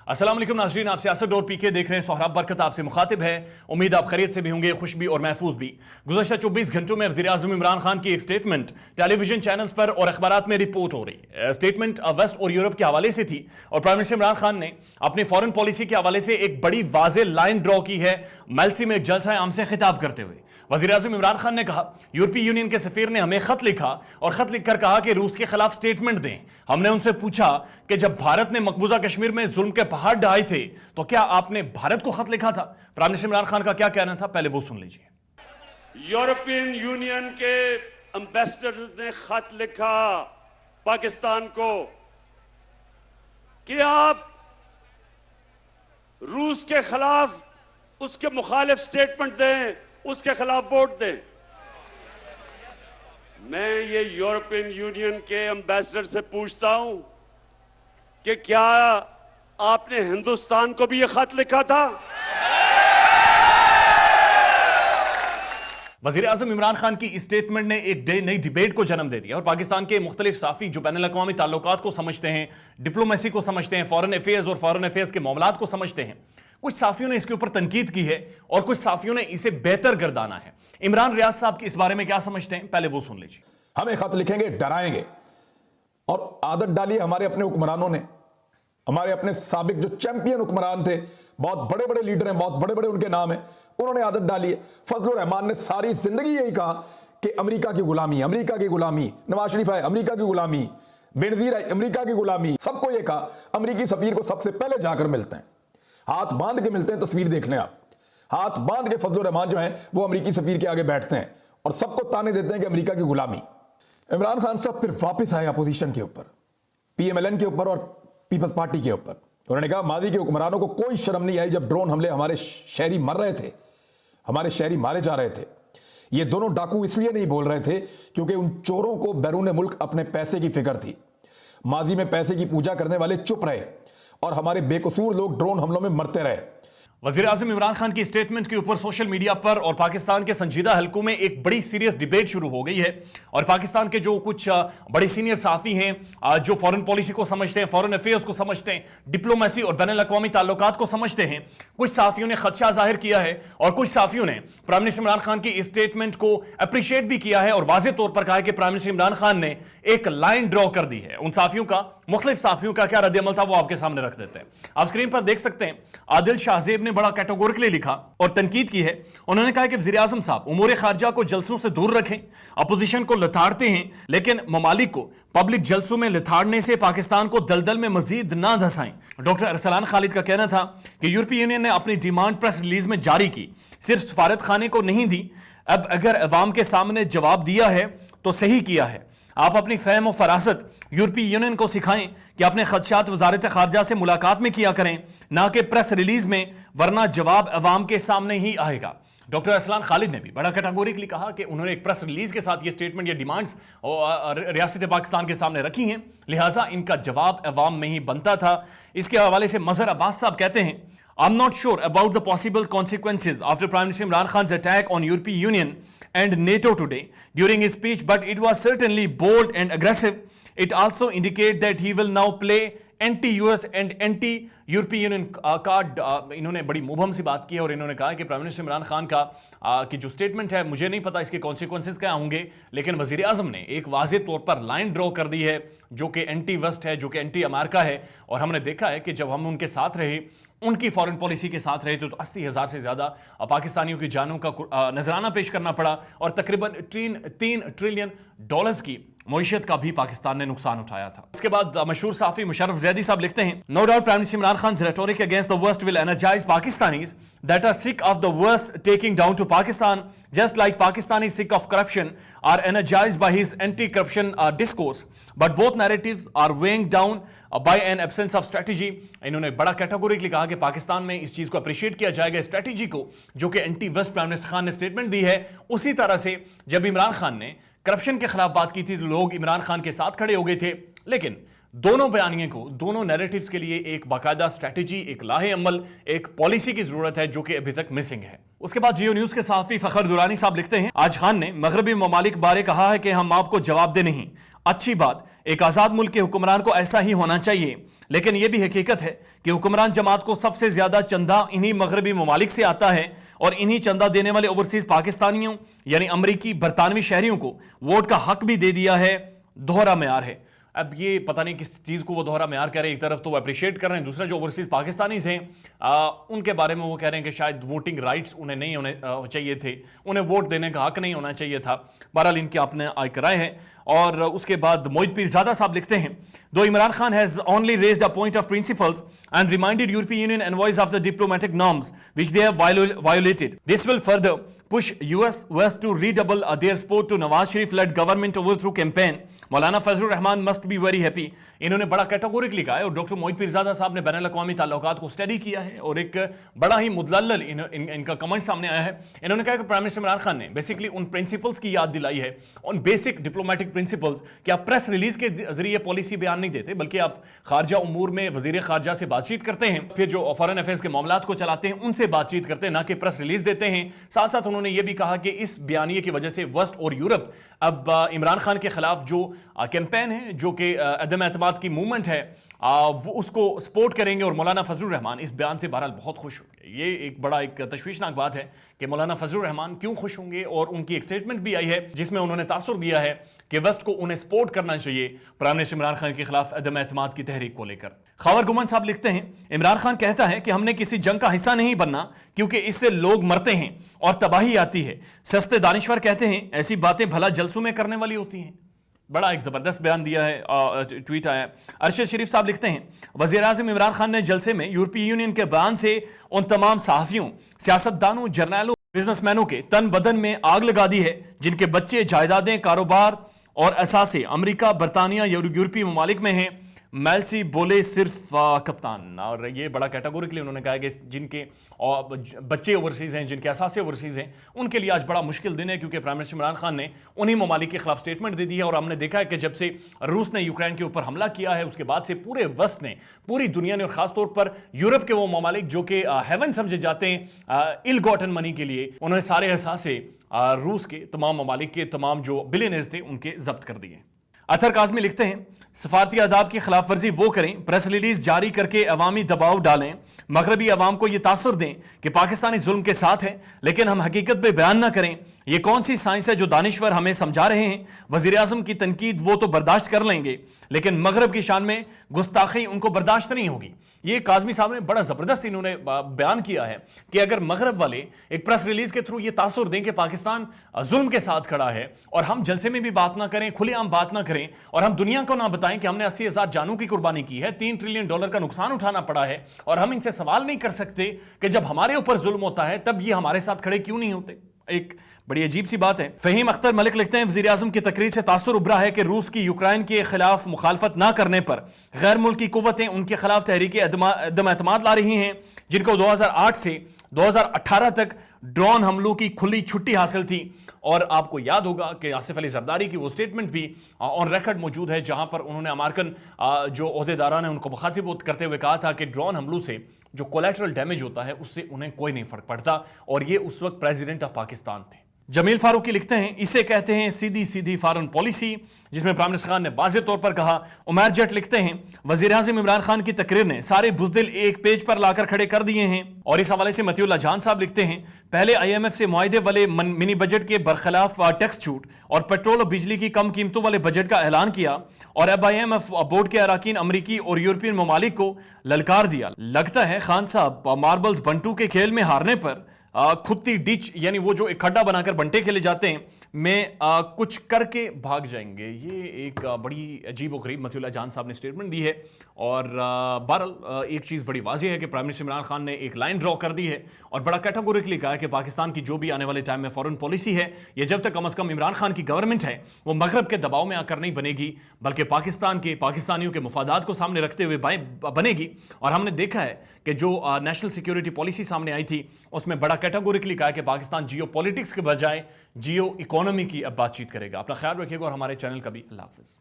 अस्सलाम वालेकुम नाज़रीन, आप सियासत डॉट पी के देख रहे हैं। सोहराब बरकत आपसे मुखातिब है। उम्मीद आप खैरियत से भी होंगे, खुश भी और महफूज भी। गुज़श्ता 24 घंटों में वज़ीर आज़म इमरान खान की एक स्टेटमेंट टेलीविजन चैनल्स पर और अखबारात में रिपोर्ट हो रही है। स्टेटमेंट वेस्ट और यूरोप के हवाले से थी और प्राइम मिनिस्टर इमरान खान ने अपनी फॉरेन पॉलिसी के हवाले से एक बड़ी वाज़े लाइन ड्रॉ की है। मेल्सी में एक जलसा आम से खिताब करते हुए वज़ीर आज़म इमरान खान ने कहा, यूरोपीय यूनियन के सफीर ने हमें खत लिखा और खत लिखकर कहा कि रूस के खिलाफ स्टेटमेंट दें। हमने उनसे पूछा कि जब भारत ने मकबूजा कश्मीर में जुल्म के पहाड़ ढाए थे तो क्या आपने भारत को खत लिखा था? प्राइम मिनिस्टर इमरान खान का क्या कहना था, पहले वो सुन लीजिए। यूरोपियन यूनियन के एम्बेसडर ने खत लिखा पाकिस्तान को कि आप रूस के खिलाफ उसके मुखालिफ स्टेटमेंट दें, उसके खिलाफ वोट दें। मैं ये यूरोपियन यूनियन के एम्बेसडर से पूछता हूं कि क्या आपने हिंदुस्तान को भी ये खत लिखा था? वज़ीर आज़म इमरान खान की स्टेटमेंट ने एक नई डिबेट को जन्म दे दिया और पाकिस्तान के मुख्तलिफ साफी जो बैनुल अक़वामी ताल्लुकात को समझते हैं, डिप्लोमेसी को समझते हैं, फॉरेन अफेयर्स और फॉरेन अफेयर्स के मामलात को समझते हैं, कुछ साफियों ने इसके ऊपर तनकीद की है और कुछ साफियों ने इसे बेहतर गर्दाना है। इमरान रियाज साहब इस बारे में क्या समझते हैं, पहले वो सुन लीजिए। हमें खत लिखेंगे, डराएंगे और आदत डाली हमारे अपने हुक्मरानों ने, हमारे अपने साबिक जो चैंपियन हुक्मरान थे, बहुत बड़े बड़े लीडर हैं, बहुत बड़े बड़े उनके नाम हैं, उन्होंने आदत डाली है। फजलुर रहमान ने सारी जिंदगी यही कहा कि अमेरिका की गुलामी, अमेरिका की गुलामी, नवाज शरीफ है अमेरिका की गुलामी, बेनजीर है अमेरिका की गुलामी, सबको यह कहा। अमेरिकी सफीर को सबसे पहले जाकर मिलते हैं, हाथ बांध के मिलते हैं। तस्वीर देख लें आप, हाथ बांध के फजलुर रहमान जो हैं वो अमेरिकी सफीर के आगे बैठते हैं और सबको ताने देते हैं कि अमेरिका की गुलामी। इमरान खान साहब फिर वापस आए अपोजिशन के ऊपर, PMLN के ऊपर और पीपल्स पार्टी के ऊपर। उन्होंने कहा मादी के हुक्मरानों को कोई शर्म नहीं आई जब ड्रोन हमले हमारे शहरी मर रहे थे, हमारे शहरी मारे जा रहे थे। ये दोनों डाकू इसलिए नहीं बोल रहे थे क्योंकि उन चोरों को बैरून मुल्क अपने पैसे की फिक्र थी। माजी में पैसे की पूजा करने वाले चुप रहे और हमारे बेकसूर लोग ड्रोन हमलों में मरते रहे। वज़ीर आज़म इमरान खान की स्टेटमेंट के ऊपर सोशल मीडिया पर और पाकिस्तान के संजीदा हलकों में एक बड़ी सीरियस डिबेट शुरू हो गई है और पाकिस्तान के जो कुछ बड़े सीनियर साफी हैं, जो फॉरेन पॉलिसी को समझते हैं, फॉरेन अफेयर्स को समझते हैं, डिप्लोमेसी और बैनुल अक़वामी ताल्लुकात को समझते हैं, कुछ साफियों ने खदशा जाहिर किया है और कुछ साफियों ने प्राइम मिनिस्टर इमरान खान की स्टेटमेंट को अप्रिशिएट भी किया है और वाज़ेह तौर पर कहा है कि प्राइम मिनिस्टर इमरान खान ने एक लाइन ड्रॉ कर दी है। उन साफियों का, मुख्तलिफ साफियों का क्या रद्द अमल था वो आपके सामने रख देते हैं। आप स्क्रीन पर देख सकते हैं, आदिल शाहजेब ने बड़ा कैटेगोरिकली लिखा और तनकीद की है। उन्होंने कहा कि वज़ीर आज़म साहब उमूर खारजा को जलसों से दूर रखें, अपोजिशन को लताड़ते हैं लेकिन ममालिक को पब्लिक जलसों में लताड़ने से पाकिस्तान को दलदल में मजीद ना धंसाएं। डॉक्टर अरसलान खालिद का कहना था कि यूरोपीय यूनियन ने अपनी डिमांड प्रेस रिलीज में जारी की, सिर्फ सफारत खाने को नहीं दी। अब अगर अवाम के सामने जवाब दिया है तो सही किया है। आप अपनी फहम और फरासत यूरोपीय यूनियन को सिखाएं कि अपने खदशात वजारत खारजा से मुलाकात में किया करें, ना कि प्रेस रिलीज में, वरना जवाब अवाम के सामने ही आएगा। डॉक्टर अरसलान खालिद ने भी बड़ा कैटेगोरिकली कहा कि उन्होंने एक प्रेस रिलीज के साथ ये स्टेटमेंट या डिमांड्स रियासत पाकिस्तान के सामने रखी हैं, लिहाजा इनका जवाब अवाम में ही बनता था। इसके हवाले से मजहर अब्बास साहब कहते हैं, I'm not sure about the possible consequences after Prime Minister Imran Khan's attack on European Union and NATO today during his speech, but it was certainly bold and aggressive. It also indicates that he will now play anti-US and anti-European Union card. इन्होंने बड़ी मुबहम सी बात की है और इन्होंने कहा कि prime minister Imran Khan का की जो स्टेटमेंट है, मुझे नहीं पता इसके कॉन्सिक्वेंसेस क्या होंगे, लेकिन वज़ीर आज़म ने एक वाज़ेह तौर पर लाइन ड्रॉ कर दी है जो कि एंटी वेस्ट है, जो कि एंटी अमेरिका है। और हमने देखा है कि जब हम उनके साथ रहे, उनकी फॉरेन पॉलिसी के साथ रहे तो 80,000 से ज़्यादा पाकिस्तानियों की जानों का नजराना पेश करना पड़ा और तकरीबन $3 ट्रिलियन की मईशत का भी पाकिस्तान ने नुकसान उठाया था। इसके बाद मशहूर साफी मुशर्रफ ज़ैदी साहब लिखते हैं, no doubt prime minister Imran Khan rhetoric against the West will energise Pakistanis that are sick of the West taking down to Pakistan just like Pakistani sick of corruption are energized by his anti-corruption discourse, but both narratives are weighing down by an absence of strategy। इन्होंने बड़ा categorically कहा कि पाकिस्तान में इस चीज को appreciate किया जाएगा, स्ट्रेटेजी को, जो कि anti West prime minister Khan ने स्टेटमेंट दी है। उसी तरह से जब इमरान खान ने करप्शन के खिलाफ बात की थी तो लोग इमरान खान के साथ खड़े हो गए थे, लेकिन दोनों बयानियों को, दोनों नैरेटिव्स के लिए एक बाकायदा स्ट्रेटेजी, एक लाहे अमल, एक पॉलिसी की जरूरत है जो कि अभी तक मिसिंग है। उसके बाद जियो न्यूज के सहाफी फखर दुरानी साहब लिखते हैं, आज खान ने मगरबी ममालिक बारे कहा है कि हम आपको जवाब दे नहीं, अच्छी बात, एक आजाद मुल्क के हुक्मरान को ऐसा ही होना चाहिए, लेकिन यह भी हकीकत है कि हुक्मरान जमात को सबसे ज्यादा चंदा इन्हीं मगरबी ममालिक से आता है और इन्हीं चंदा देने वाले ओवरसीज पाकिस्तानियों यानी अमरीकी बरतानवी शहरियों को वोट का हक भी दे दिया है। दोहरा मेयार है। अब ये पता नहीं किस चीज़ को वो दोहरा मेयार कह रहे हैं। एक तरफ तो वो अप्रिशिएट कर रहे हैं, दूसरा जो ओवरसीज पाकिस्तानीज हैं उनके बारे में वो कह रहे हैं कि शायद वोटिंग राइट्स उन्हें नहीं होने चाहिए थे, उन्हें वोट देने का हक नहीं होना चाहिए था। बहरहाल इनकी आपने एक राय है। और उसके बाद मोहित पीरजादा साहब लिखते हैं, though Imran Khan has only raised a point of principles and reminded European Union envoys of the diplomatic norms which they have violated, this will further push US West to redouble their support to Nawaz Sharif-led government overthrow campaign. Maulana Fazlur Rahman must be very happy. इन्होंने बड़ा categorically कहा है और doctor मोहित पीरजादा साहब ने बैनुल अक़वामी ताल्लुकात को study किया है और एक बड़ा ही मुदल्लल इनका कमेंट सामने आया है। इन्होंने कहा कि प्राइम मिनिस्टर इमरान खान ने बेसिकली उन प्रिंसिपल्स की याद दिलाई है, उन बेसिक डिप्लोमेटिक प्रिंसिपल्स कि आप प्रेस रिलीज के जरिए पॉलिसी बयान नहीं देते, बल्कि आप खारजा उमूर में वजीर खारजा से बातचीत करते हैं, फिर जो फॉरेन अफेयर्स के मामलात को चलाते हैं उनसे बातचीत करते हैं, ना कि प्रेस रिलीज देते हैं। साथ साथ उन्होंने ये भी कहा कि इस बयानिए की वजह से वेस्ट और यूरोप अब इमरान खान के खिलाफ जो कैंपेन है, जो कि अदम एतमाद की मूवमेंट है, वो उसको सपोर्ट करेंगे। और मौलाना फजलुर रहमान इस बयान से बहरहाल बहुत खुश होंगे। ये एक बड़ा एक तशवीशनाक बात है कि मौलाना फजलुर रहमान क्यों खुश होंगे। और उनकी एक स्टेटमेंट भी आई है जिसमें उन्होंने तासुर दिया है कि वेस्ट को उन्हें सपोर्ट करना चाहिए प्राइम मिनिस्टर इमरान खान के खिलाफ अदम एतमाद की तहरीक को लेकर। खावर गुमान साहब लिखते हैं, इमरान खान कहता है कि हमने किसी जंग का हिस्सा नहीं बनना क्योंकि इससे लोग मरते हैं और तबाही आती है। सस्ते दानिश्वर कहते हैं ऐसी बातें भला जलसों में करने वाली होती हैं। बड़ा एक जबरदस्त बयान दिया है, ट्वीट आया। अरशद शरीफ साहब लिखते हैं, वज़ीर आज़म इमरान खान ने जलसे में यूरोपीय यूनियन के बयान से उन तमाम सहाफ़ियों, सियासतदानों, जर्नैलों, बिजनेसमैनों के तन बदन में आग लगा दी है जिनके बच्चे, जायदादें, कारोबार और असासे अमेरिका, बरतानिया, यूरोपीय ममालिक में हैं। मेलसी बोले सिर्फ कप्तान। और ये बड़ा कैटेगोरिकली उन्होंने कहा कि जिनके बच्चे ओवरसीज़ हैं, जिनके असासे ओवरसीज़ हैं, उनके लिए आज बड़ा मुश्किल दिन है क्योंकि प्राइम मिनिस्टर इमरान खान ने उन्हीं ममालिक के खिलाफ स्टेटमेंट दे दी है। और हमने देखा है कि जब से रूस ने यूक्रेन के ऊपर हमला किया है उसके बाद से पूरे वेस्ट ने, पूरी दुनिया ने और ख़ासतौर पर यूरोप के वो ममालिक जो कि हेवन समझे जाते हैं इल गॉटन मनी के लिए, उन्होंने सारे असासे रूस के तमाम ममालिक के तमाम जो बिलियनर्स थे उनके जब्त कर दिए। अतर काज़मी लिखते हैं, सफारती आदाब की खिलाफ वर्जी वो करें, प्रेस रिलीज जारी करके अवामी दबाव डालें, मगरबी अवाम को ये तासुर दें कि पाकिस्तानी जुल्म के साथ है, लेकिन हम हकीकत पे बयान ना करें। ये कौन सी साइंस है जो दानिश्वर हमें समझा रहे हैं? वज़ीर आज़म की तनकीद वो तो बर्दाश्त कर लेंगे, लेकिन मगरब की शान में गुस्ताखी उनको बर्दाश्त नहीं होगी। ये काज़मी साहब ने बड़ा ज़बरदस्त इन्होंने बयान किया है कि अगर मगरब वाले एक प्रेस रिलीज के थ्रू ये तासुर दें कि पाकिस्तान जुल्म के साथ खड़ा है और हम जलसे में भी बात ना करें, खुलेआम बात ना करें और हम दुनिया को ना बताएं कि हमने 80,000 जानों की कुर्बानी की है, $3 ट्रिलियन का नुकसान उठाना पड़ा है, और हम इनसे सवाल नहीं कर सकते कि जब हमारे ऊपर जुल्म होता है तब ये हमारे साथ खड़े क्यों नहीं होते। एक बड़ी अजीब सी बात है। फहीम अख्तर मलिक लिखते हैं, वज़ीर आज़म की तकरीर से तासुर उभरा है कि रूस की यूक्रेन के खिलाफ मुखालफत ना करने पर गैर मुल्की कुव्वतें उनके खिलाफ तहरीक अदम एतमाद ला रही हैं, जिनको 2008 से 2018 तक ड्रोन हमलों की खुली छुट्टी हासिल थी। और आपको याद होगा कि आसिफ अली जरदारी की वो स्टेटमेंट भी ऑन रिकॉर्ड मौजूद है जहां पर उन्होंने अमेरिकन जो ओहदेदारान ने उनको मुखातिब करते हुए कहा था कि ड्रोन हमलों से जो कोलैटरल डैमेज होता है उससे उन्हें कोई नहीं फर्क पड़ता, और ये उस वक्त प्रेसिडेंट ऑफ पाकिस्तान थे। जमील फारूकी लिखते हैं, इसे कहते हैं सीधी सीधी फॉरेन पॉलिसी, जिसमें प्राइम मिनिस्टर खान ने वाज़ेह तौर पर कहा। उमर जट लिखते हैं, वज़ीर आज़म इमरान खान की तकरीर ने सारे बुज़दिल एक पेज पर लाकर खड़े कर दिए हैं। और इस हवाले से मतीउल्लाह जान साहब लिखते हैं, पहले IMF से मुआहदे वाले मिनी बजट के बरखिलाफ टैक्स छूट और पेट्रोल और बिजली की कम कीमतों वाले बजट का ऐलान किया, और अब IMF बोर्ड के अराकीन अमरीकी और यूरोपियन ममालिक को ललकार दिया। लगता है खान साहब मार्बल्स बंटू के खेल में हारने पर खुत्ती डिच यानी वो जो एक खड्डा बनाकर बंटे खेले जाते हैं में कुछ करके भाग जाएंगे। ये एक बड़ी अजीब व गरीब मतीउल्लाह जान साहब ने स्टेटमेंट दी है। और बहरहाल एक चीज़ बड़ी वाज़ेह है कि प्राइम मिनिस्टर इमरान खान ने एक लाइन ड्रॉ कर दी है और बड़ा कैटेगोरिकली कहा है कि पाकिस्तान की जो भी आने वाले टाइम में फॉरेन पॉलिसी है, ये जब तक कम अज़ कम इमरान खान की गवर्नमेंट है वो मगरब के दबाव में आकर नहीं बनेगी, बल्कि पाकिस्तान के पाकिस्तानियों के मफादात को सामने रखते हुए बनेगी। और हमने देखा है कि जो नेशनल सिक्योरिटी पॉलिसी सामने आई थी उसमें बड़ा कैटेगोरिकली कहा कि पाकिस्तान जियो पॉलिटिक्स के बजाय जियो इकोनॉमी की अब बातचीत करेगा। अपना ख्याल रखिएगा और हमारे चैनल का भी अल्लाह हाफ़िज़।